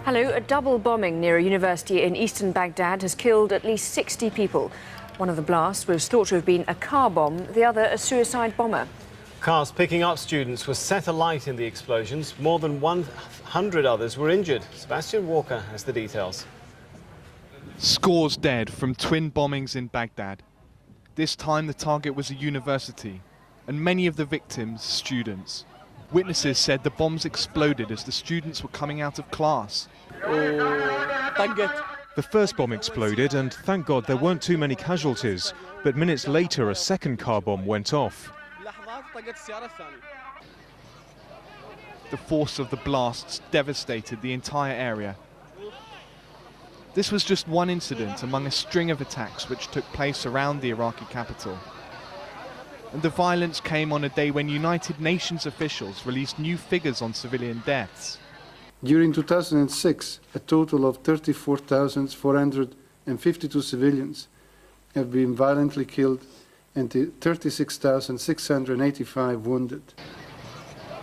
Hello. A double bombing near a university in eastern Baghdad has killed at least 60 people. One of the blasts was thought to have been a car bomb, the other a suicide bomber. Cars picking up students were set alight in the explosions. More than 100 others were injured. Sebastian Walker has the details. Scores dead from twin bombings in Baghdad. This time the target was a university, and many of the victims students. Witnesses said the bombs exploded as the students were coming out of class. The first bomb exploded and thank God there weren't too many casualties, but minutes later a second car bomb went off. The force of the blasts devastated the entire area. This was just one incident among a string of attacks which took place around the Iraqi capital. And the violence came on a day when United Nations officials released new figures on civilian deaths. During 2006, a total of 34,452 civilians have been violently killed and 36,685 wounded.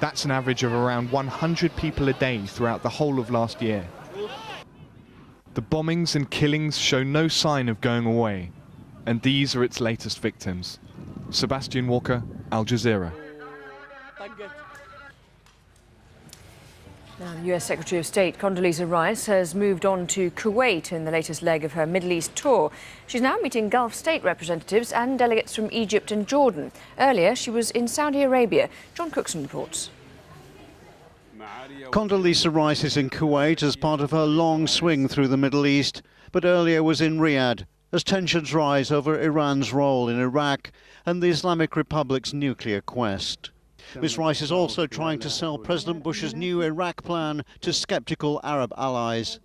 That's an average of around 100 people a day throughout the whole of last year. The bombings and killings show no sign of going away, and these are its latest victims. Sebastian Walker, Al Jazeera. Now, the US Secretary of State Condoleezza Rice has moved on to Kuwait in the latest leg of her Middle East tour. She's now meeting Gulf state representatives and delegates from Egypt and Jordan. Earlier, she was in Saudi Arabia. John Cookson reports. Condoleezza Rice is in Kuwait as part of her long swing through the Middle East, but earlier was in Riyadh as tensions rise over Iran's role in Iraq and the Islamic Republic's nuclear quest. Ms. Rice is also trying to sell President Bush's new Iraq plan to sceptical Arab allies.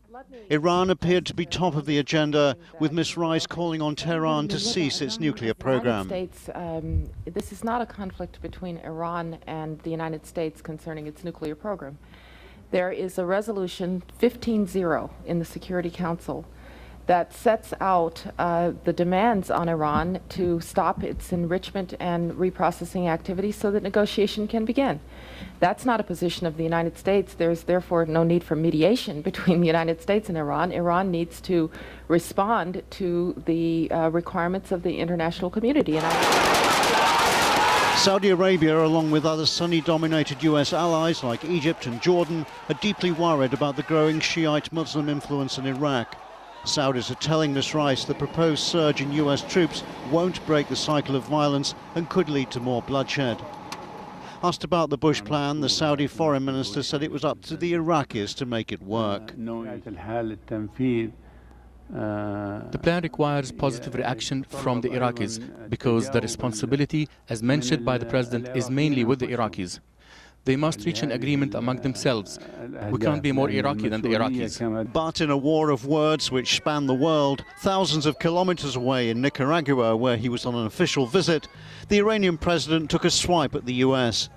Iran appeared to be top of the agenda, with Ms. Rice calling on Tehran to cease its nuclear program. This is not a conflict between Iran and the United States concerning its nuclear program. There is a resolution 15-0 in the Security Council that sets out the demands on Iran to stop its enrichment and reprocessing activities so that negotiation can begin. That's not a position of the United States. There's therefore no need for mediation between the United States and Iran. Iran needs to respond to the requirements of the international community. Saudi Arabia, along with other Sunni-dominated US allies like Egypt and Jordan, are deeply worried about the growing Shiite Muslim influence in Iraq. Saudis are telling Ms. Rice the proposed surge in US troops won't break the cycle of violence and could lead to more bloodshed. Asked about the Bush plan, the Saudi foreign minister said it was up to the Iraqis to make it work. The plan requires positive reaction from the Iraqis because the responsibility, as mentioned by the President, is mainly with the Iraqis. They must reach an agreement among themselves. We can't be more Iraqi than the Iraqis. But in a war of words which spanned the world, thousands of kilometers away in Nicaragua, where he was on an official visit, the Iranian president took a swipe at the US.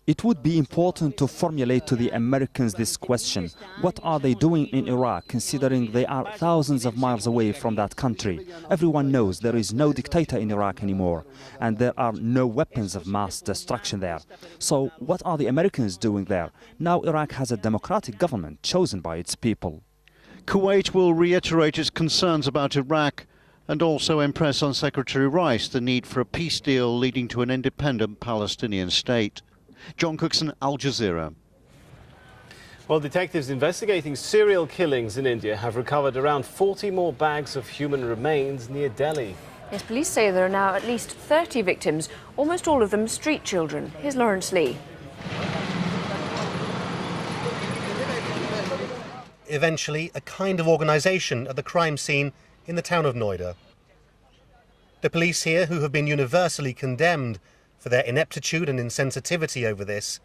It would be important to formulate to the Americans this question: what are they doing in Iraq, considering they are thousands of miles away from that country? Everyone knows there is no dictator in Iraq anymore, and there are no weapons of mass destruction there. So what are the Americans doing there? Now Iraq has a democratic government chosen by its people. Kuwait will reiterate its concerns about Iraq and also impress on Secretary Rice the need for a peace deal leading to an independent Palestinian state. John Cookson, Al Jazeera. Well, detectives investigating serial killings in India have recovered around 40 more bags of human remains near Delhi. Yes, police say there are now at least 30 victims, almost all of them street children. Here's Lawrence Lee. Eventually, a kind of organisation at the crime scene in the town of Noida. The police here, who have been universally condemned for their ineptitude and insensitivity over this,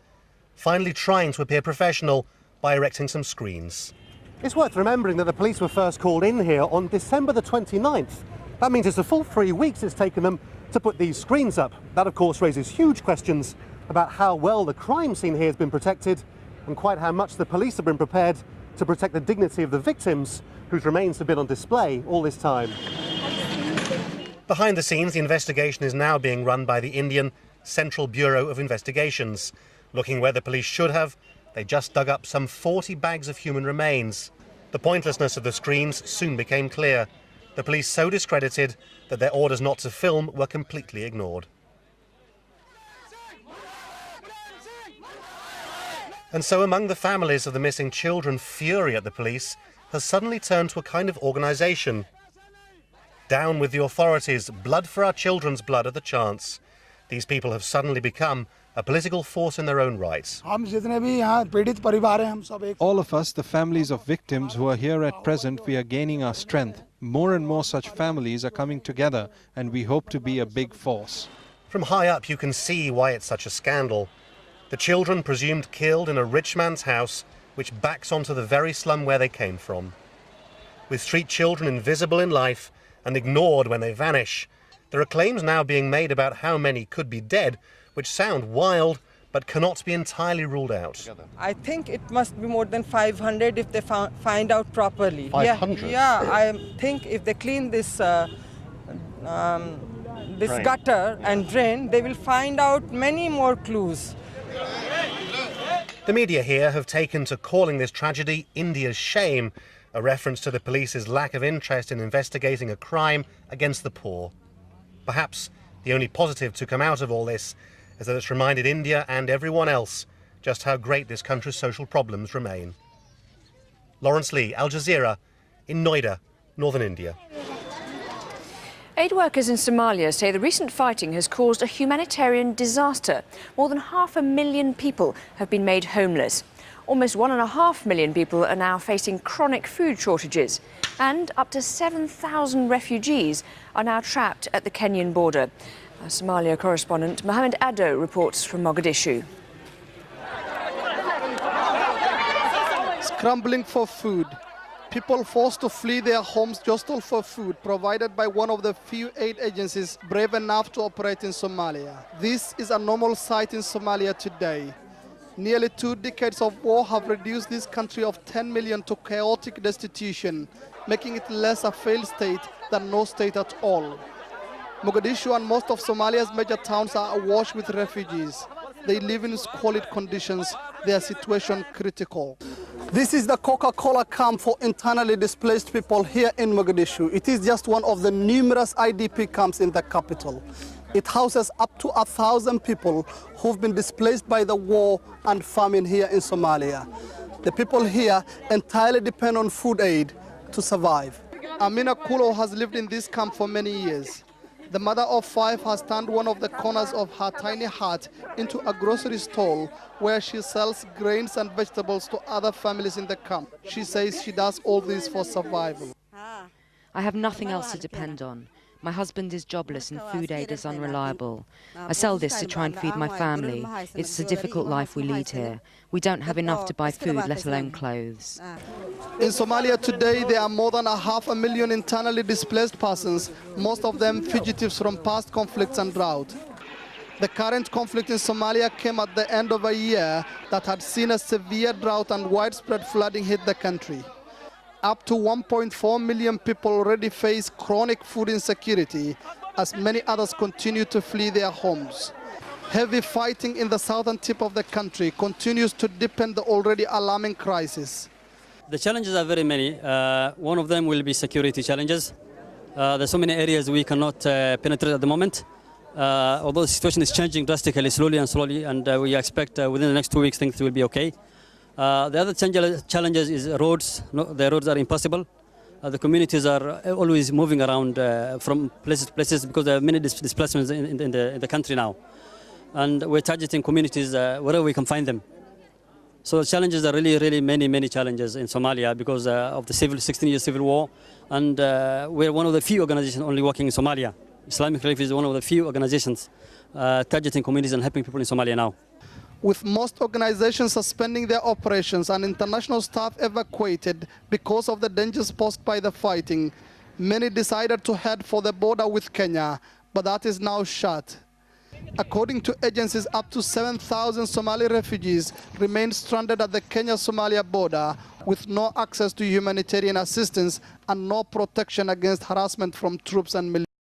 finally trying to appear professional by erecting some screens. It's worth remembering that the police were first called in here on December the 29th. That means it's a full 3 weeks it's taken them to put these screens up. That, of course, raises huge questions about how well the crime scene here has been protected and quite how much the police have been prepared to protect the dignity of the victims whose remains have been on display all this time. Behind the scenes, the investigation is now being run by the Indian Central Bureau of Investigations, looking where the police should have They just dug up some 40 bags of human remains. The pointlessness of the screens soon became clear. The police so discredited that their orders not to film were completely ignored. And so among the families of the missing children, fury at the police has suddenly turned to a kind of organisation. Down with the authorities, blood for our children's blood at the chance. These people have suddenly become a political force in their own right. All of us, the families of victims who are here at present, we are gaining our strength. More and more such families are coming together, and we hope to be a big force. From high up you can see why it's such a scandal. The children presumed killed in a rich man's house, which backs onto the very slum where they came from. With street children invisible in life and ignored when they vanish, there are claims now being made about how many could be dead, which sound wild but cannot be entirely ruled out. I think it must be more than 500 if they find out properly. 500? Yeah, I think if they clean this gutter and drain, they will find out many more clues. The media here have taken to calling this tragedy India's shame, a reference to the police's lack of interest in investigating a crime against the poor. Perhaps the only positive to come out of all this is that it's reminded India and everyone else just how great this country's social problems remain. Lawrence Lee, Al Jazeera, in Noida, northern India. Aid workers in Somalia say the recent fighting has caused a humanitarian disaster. More than 500,000 people have been made homeless. Almost 1.5 million people are now facing chronic food shortages. And up to 7,000 refugees are now trapped at the Kenyan border. Our Somalia correspondent Mohammed Addo reports from Mogadishu. Scrambling for food. People forced to flee their homes just for food provided by one of the few aid agencies brave enough to operate in Somalia. This is a normal sight in Somalia today. Nearly 2 decades of war have reduced this country of 10 million to chaotic destitution, making it less a failed state than no state at all. Mogadishu and most of Somalia's major towns are awash with refugees. They live in squalid conditions, their situation critical. This is the Coca-Cola camp for internally displaced people here in Mogadishu. It is just one of the numerous IDP camps in the capital. It houses up to 1,000 people who've been displaced by the war and famine here in Somalia. The people here entirely depend on food aid to survive. Amina Kulo has lived in this camp for many years. The mother of 5 has turned one of the corners of her tiny hut into a grocery stall where she sells grains and vegetables to other families in the camp. She says she does all this for survival. I have nothing else to depend on. My husband is jobless and food aid is unreliable. I sell this to try and feed my family. It's a difficult life we lead here. We don't have enough to buy food, let alone clothes. In Somalia today, there are more than 500,000 internally displaced persons, most of them fugitives from past conflicts and drought. The current conflict in Somalia came at the end of a year that had seen a severe drought and widespread flooding hit the country. Up to 1.4 million people already face chronic food insecurity, as many others continue to flee their homes. Heavy fighting in the southern tip of the country continues to deepen the already alarming crisis. The challenges are very many. One of them will be security challenges. There's so many areas we cannot penetrate at the moment. Although the situation is changing drastically, slowly, and we expect within the next 2 weeks things will be okay. The other challenges is roads. The roads are impossible. The communities are always moving around from places to places because there are many displacements in the country now. And we're targeting communities wherever we can find them. So the challenges are really many challenges in Somalia because of the 16-year civil war. And we're one of the few organizations only working in Somalia. Islamic Relief is one of the few organizations targeting communities and helping people in Somalia now. With most organizations suspending their operations and international staff evacuated because of the dangers posed by the fighting, many decided to head for the border with Kenya, but that is now shut. According to agencies, up to 7,000 Somali refugees remain stranded at the Kenya-Somalia border with no access to humanitarian assistance and no protection against harassment from troops and military.